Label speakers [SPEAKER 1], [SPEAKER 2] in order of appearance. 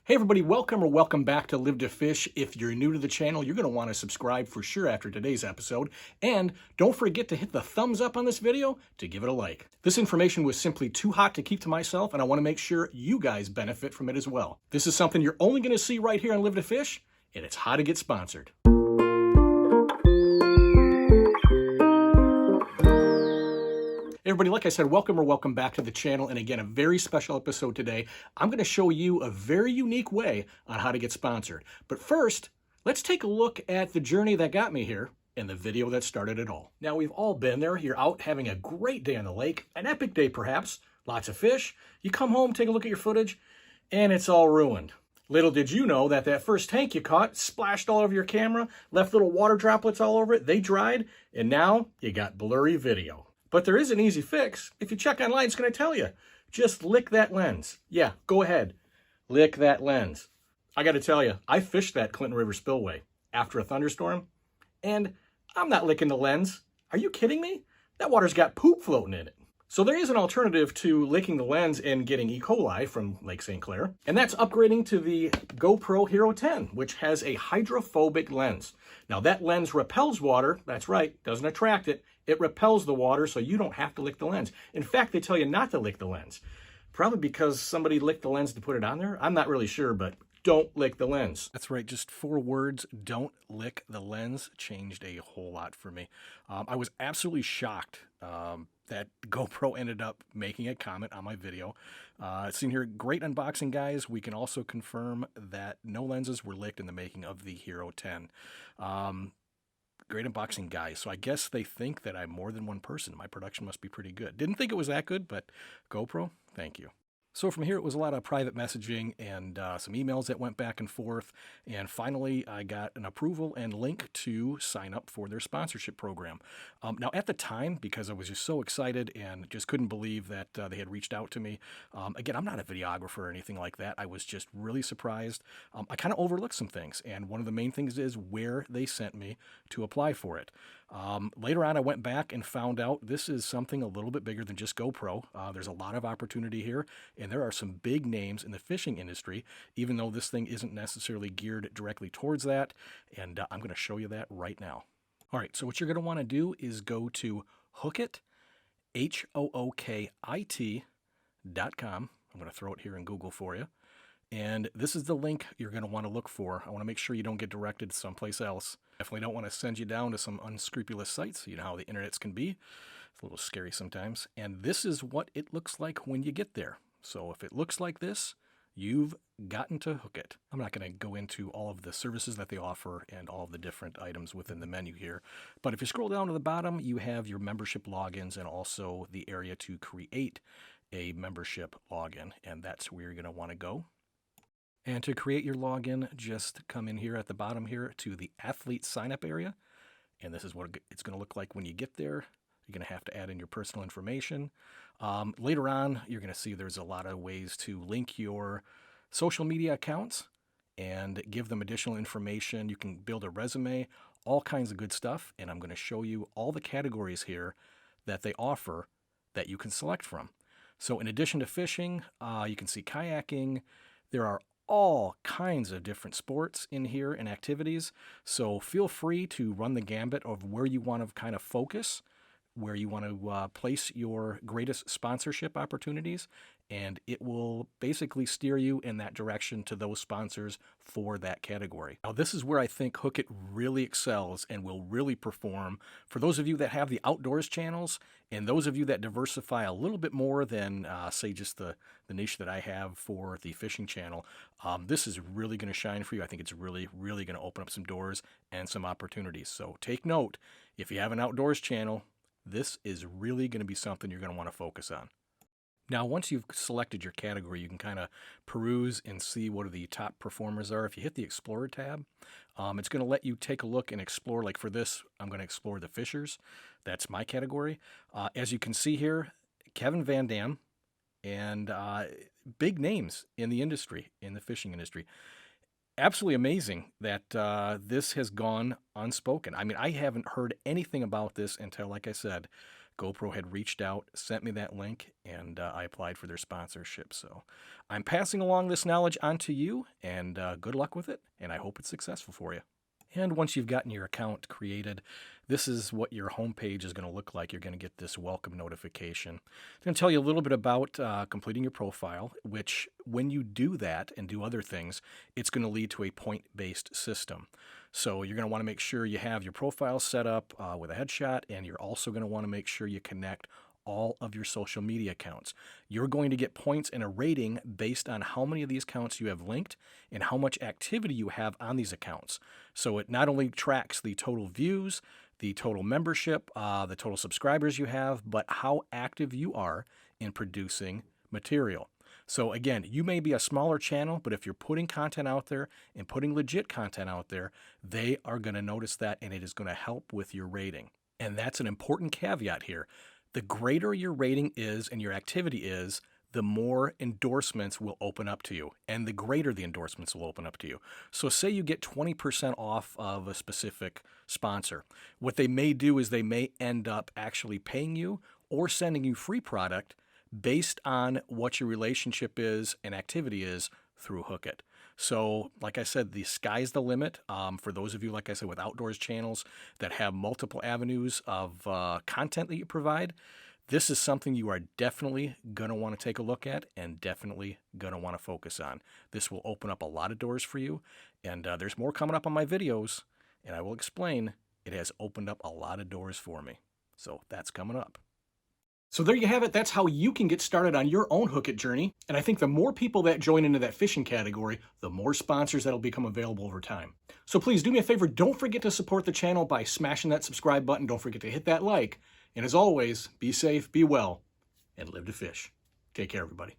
[SPEAKER 1] Hey everybody, welcome back to Live to Fish. If you're new to the channel, you're going to want to subscribe for sure after today's episode. And don't forget to hit the thumbs up on this video to give it a like. This information was simply too hot to keep to myself, and I want to make sure you guys benefit from it as well. This is something you're only going to see right here on Live to Fish, and it's how to get sponsored. Everybody, like I said, welcome back to the channel. And again, a very special episode today. I'm going to show you a very unique way on how to get sponsored. But first, let's take a look at the journey that got me here and the video that started it all. Now, we've all been there. You're out having a great day on the lake, an epic day perhaps, lots of fish. You come home, take a look at your footage, and it's all ruined. Little did you know that that first tank you caught splashed all over your camera, left little water droplets all over it, they dried, and now you got blurry video. But there is an easy fix. If you check online, it's going to tell you. Just lick that lens. Yeah, go ahead. Lick that lens. I got to tell you, I fished that Clinton River spillway after a thunderstorm, and I'm not licking the lens. Are you kidding me? That water's got poop floating in it. So there is an alternative to licking the lens and getting E. coli from Lake St. Clair, and that's upgrading to the GoPro Hero 10, which has a hydrophobic lens. Now that lens repels water, that's right, doesn't attract it. It repels the water, so you don't have to lick the lens. In fact, they tell you not to lick the lens. Probably because somebody licked the lens to put it on there. I'm not really sure, but don't lick the lens. That's right, just 4 words, don't lick the lens, changed a whole lot for me. I was absolutely shocked that GoPro ended up making a comment on my video. Seen here, great unboxing, guys. We can also confirm that no lenses were licked in the making of the Hero 10. Great unboxing, guys. So I guess they think that I'm more than one person. My production must be pretty good. Didn't think it was that good, but GoPro, thank you. So from here, it was a lot of private messaging and some emails that went back and forth. And finally, I got an approval and link to sign up for their sponsorship program. Now, at the time, because I was just so excited and just couldn't believe that they had reached out to me. Again, I'm not a videographer or anything like that. I was just really surprised. I kind of overlooked some things. And one of the main things is where they sent me to apply for it. Later on, I went back and found out this is something a little bit bigger than just GoPro. There's a lot of opportunity here, and there are some big names in the fishing industry, even though this thing isn't necessarily geared directly towards that, and I'm going to show you that right now. All right, so what you're going to want to do is go to Hookit, HOOKIT.com. I'm going to throw it here in Google for you. And this is the link you're going to want to look for. I want to make sure you don't get directed someplace else. Definitely don't want to send you down to some unscrupulous sites. You know how the internets can be. It's a little scary sometimes. And this is what it looks like when you get there. So if it looks like this, you've gotten to Hookit. I'm not going to go into all of the services that they offer and all of the different items within the menu here. But if you scroll down to the bottom, you have your membership logins and also the area to create a membership login. And that's where you're going to want to go. And to create your login, just come in here at the bottom here to the athlete sign up area. And this is what it's going to look like when you get there. You're going to have to add in your personal information. Later on, you're going to see there's a lot of ways to link your social media accounts and give them additional information. You can build a resume, all kinds of good stuff. And I'm going to show you all the categories here that they offer that you can select from. So in addition to fishing, you can see kayaking. There are all kinds of different sports in here and activities. So feel free to run the gambit of where you want to kind of focus, where you want to place your greatest sponsorship opportunities, and it will basically steer you in that direction to those sponsors for that category. Now, this is where I think Hookit really excels and will really perform. For those of you that have the outdoors channels, and those of you that diversify a little bit more than, say, just the niche that I have for the fishing channel, this is really going to shine for you. I think it's really going to open up some doors and some opportunities. So take note, if you have an outdoors channel, this is really going to be something you're going to want to focus on. Now, once you've selected your category, you can kind of peruse and see what the top performers are. If you hit the Explorer tab, it's going to let you take a look and explore. Like for this, I'm going to explore the fishers. That's my category. As you can see here, Kevin Van Dam and big names in the industry, in the fishing industry. Absolutely amazing that this has gone unspoken. I mean, I haven't heard anything about this until, like I said, GoPro had reached out, sent me that link, and I applied for their sponsorship. So I'm passing along this knowledge onto you, and good luck with it, and I hope it's successful for you. And once you've gotten your account created, this is what your homepage is going to look like. You're going to get this welcome notification. I'm going to tell you a little bit about completing your profile, which when you do that and do other things, it's going to lead to a point-based system. So you're going to want to make sure you have your profile set up with a headshot, and you're also going to want to make sure you connect all of your social media accounts. You're going to get points and a rating based on how many of these accounts you have linked and how much activity you have on these accounts. So it not only tracks the total views, the total membership, the total subscribers you have, but how active you are in producing material. So again, you may be a smaller channel, but if you're putting content out there and putting legit content out there, they are going to notice that, and it is going to help with your rating. And that's an important caveat here. The greater your rating is and your activity is, the more endorsements will open up to you, and the greater the endorsements will open up to you. So say you get 20% off of a specific sponsor. What they may do is they may end up actually paying you or sending you free product based on what your relationship is and activity is through Hookit. So like I said, the sky's the limit. For those of you, like I said, with outdoors channels that have multiple avenues of content that you provide, this is something you are definitely going to want to take a look at and definitely going to want to focus on. This will open up a lot of doors for you, and there's more coming up on my videos, and I will explain. It has opened up a lot of doors for me. So that's coming up. So there you have it. That's how you can get started on your own Hookit journey. And I think the more people that join into that fishing category, the more sponsors that'll become available over time. So please do me a favor. Don't forget to support the channel by smashing that subscribe button. Don't forget to hit that like. And as always, be safe, be well, and live to fish. Take care, everybody.